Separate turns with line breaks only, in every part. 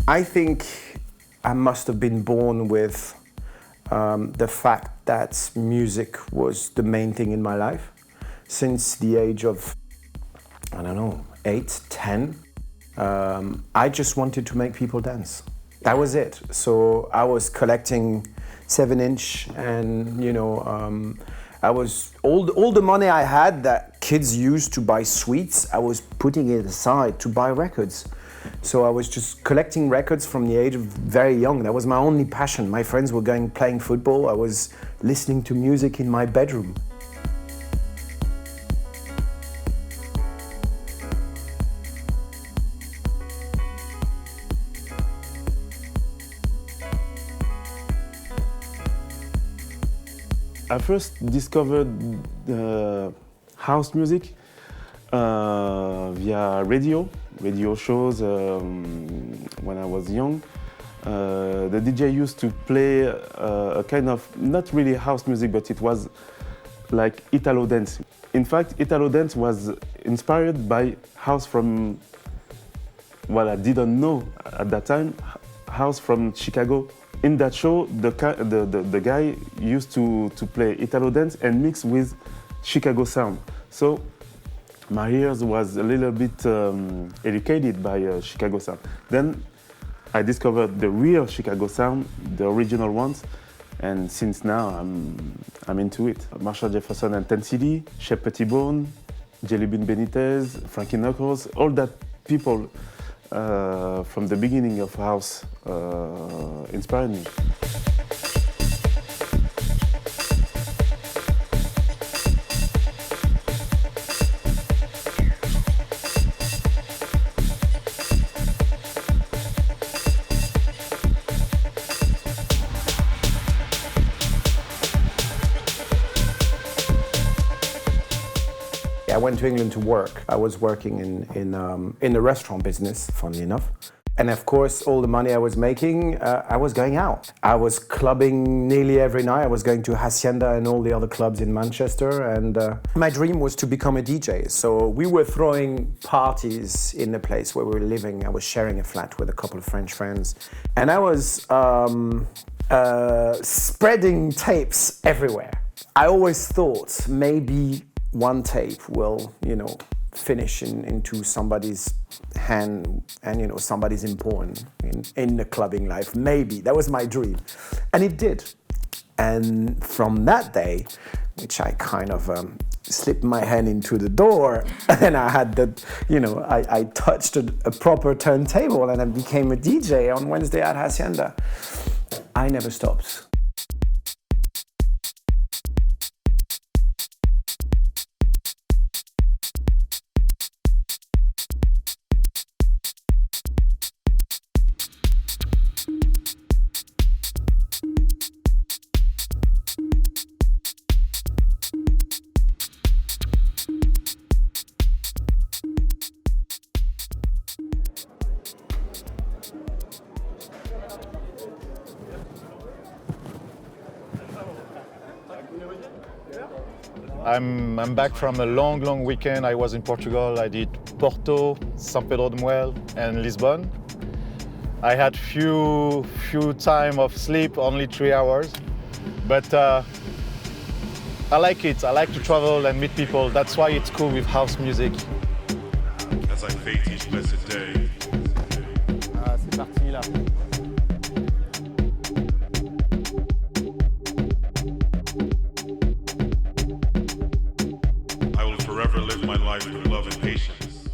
I think I must have been born with the fact that music was the main thing in my life. Since the age of, I don't know, 8, 10, I just wanted to make people dance. That was it. So I was collecting 7-inch and, I was all the money I had that kids used to buy sweets, I was putting it aside to buy records. So I was just collecting records from the age of very young. That was my only passion. My friends were playing football. I was listening to music in my bedroom.
I first discovered house music via radio shows when I was young. The DJ used to play a kind of, not really house music, but it was like Italo dance. In fact, Italo dance was inspired by house from, what I didn't know at that time, house from Chicago. In that show, the guy used to play Italo dance and mix with Chicago sound. So my ears was a little bit educated by Chicago sound. Then I discovered the real Chicago sound, the original ones, and since now I'm into it. Marshall Jefferson and Ten City, Shep Pettibone, Jelly Bean Benitez, Frankie Knuckles, all that people from the beginning of house inspired me.
I went to England to work. I was working in the restaurant business, funnily enough. And of course, all the money I was making, I was going out. I was clubbing nearly every night. I was going to Hacienda and all the other clubs in Manchester. And my dream was to become a DJ. So we were throwing parties in the place where we were living. I was sharing a flat with a couple of French friends. And I was spreading tapes everywhere. I always thought maybe one tape will, finish into somebody's hand and, somebody's important in the clubbing life. Maybe. That was my dream. And it did. And from that day, which I kind of slipped my hand into the door and I had I touched a proper turntable and I became a DJ on Wednesday at Hacienda. I never stopped.
I'm back from a long weekend. I was in Portugal. I did Porto, São Pedro de Moel, and Lisbon. I had few time of sleep, only 3 hours, but I like it. I like to travel and meet people. That's why it's cool with house music.
As I fate each blessed day.
C'est parti là.
Live my life with love and patience.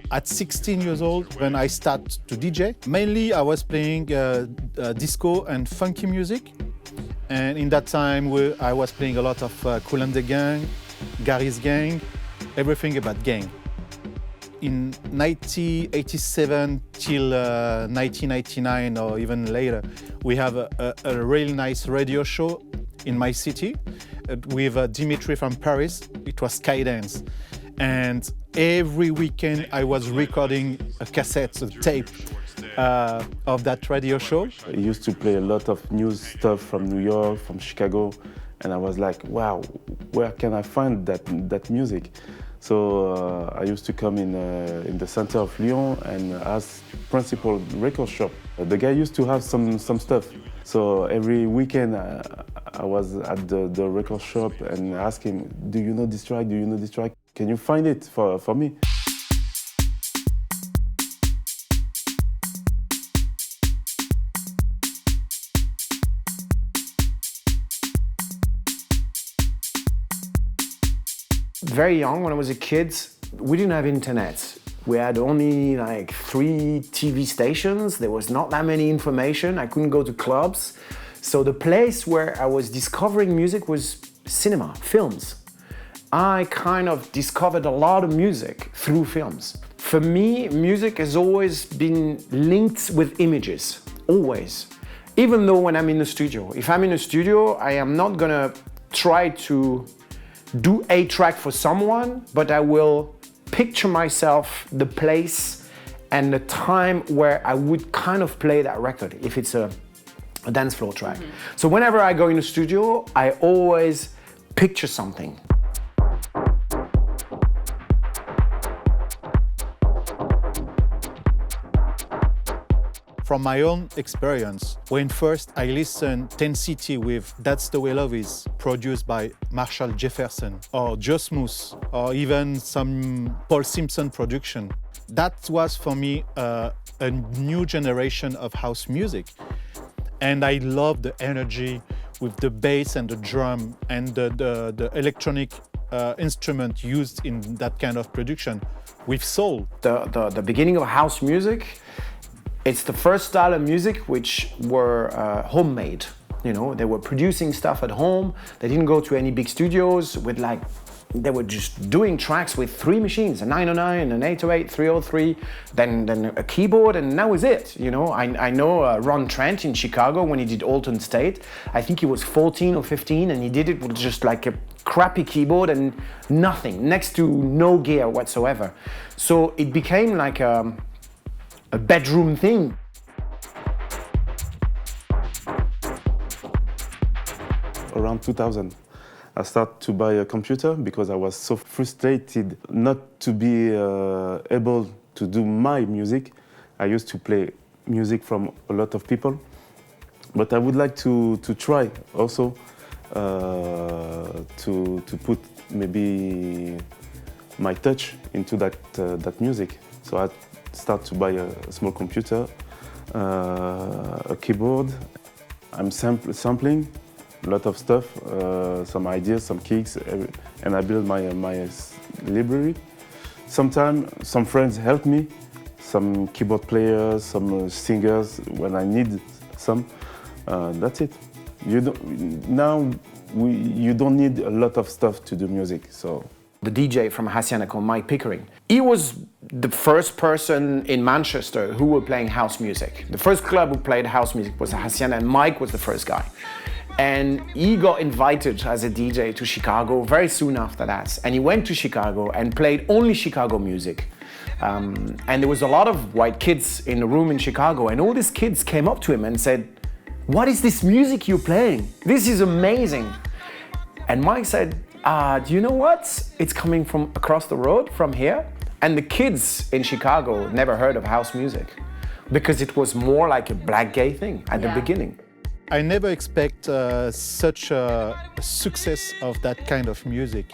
At 16 years old, when I started to DJ, mainly I was playing disco and funky music. And in that time, I was playing a lot of Kool and the Gang, Gary's Gang, everything about gang. In 1987 till 1999 or even later, we have a really nice radio show in my city with Dimitri from Paris. It was Skydance. And every weekend I was recording a cassette, a tape of that radio show.
I used to play a lot of new stuff from New York, from Chicago, and I was like, wow, where can I find that music? So I used to come in the center of Lyon and ask principal record shop. The guy used to have some stuff. So every weekend I was at the record shop and asked him, do you know this track? Do you know this track? Can you find it for me?
Very young, when I was a kid, we didn't have internet. We had only like 3 TV stations. There was not that many information. I couldn't go to clubs. So the place where I was discovering music was cinema, films. I kind of discovered a lot of music through films. For me, music has always been linked with images, always. Even though when I'm in the studio. If I'm in a studio, I am not gonna try to do a track for someone, but I will picture myself the place and the time where I would kind of play that record if it's a dance floor track. So whenever I go in the studio, I always picture something.
From my own experience, when first I listened 10 City with That's the Way Love Is, produced by Marshall Jefferson, or Joe Smooth, or even some Paul Simpson production, that was for me a new generation of house music. And I love the energy with the bass and the drum and the electronic instrument used in that kind of production with soul.
The beginning of house music, it's the first style of music which were homemade. You know, they were producing stuff at home. They didn't go to any big studios with they were just doing tracks with 3 machines, a 909, an 808, 303, then a keyboard, and that was it. You know, I know Ron Trent in Chicago when he did Alton State. I think he was 14 or 15, and he did it with just like a crappy keyboard and nothing, next to no gear whatsoever. So it became like a bedroom thing.
Around 2000, I started to buy a computer because I was so frustrated not to be able to do my music. I used to play music from a lot of people, but I would like to try also to put maybe my touch into that music. So I start to buy a small computer, a keyboard. I'm sampling a lot of stuff, some ideas, some kicks, and I build my library. Sometimes some friends help me, some keyboard players, some singers when I need some. That's it. You don't need a lot of stuff to do music. So.
The DJ from Hacienda called Mike Pickering. He was the first person in Manchester who were playing house music. The first club who played house music was Hacienda, and Mike was the first guy. And he got invited as a DJ to Chicago very soon after that. And he went to Chicago and played only Chicago music. And there was a lot of white kids in the room in Chicago, and all these kids came up to him and said, "What is this music you're playing? This is amazing." And Mike said, do you know what? It's coming from across the road from here. And the kids in Chicago never heard of house music because it was more like a black gay thing at the beginning.
I never expect such a success of that kind of music.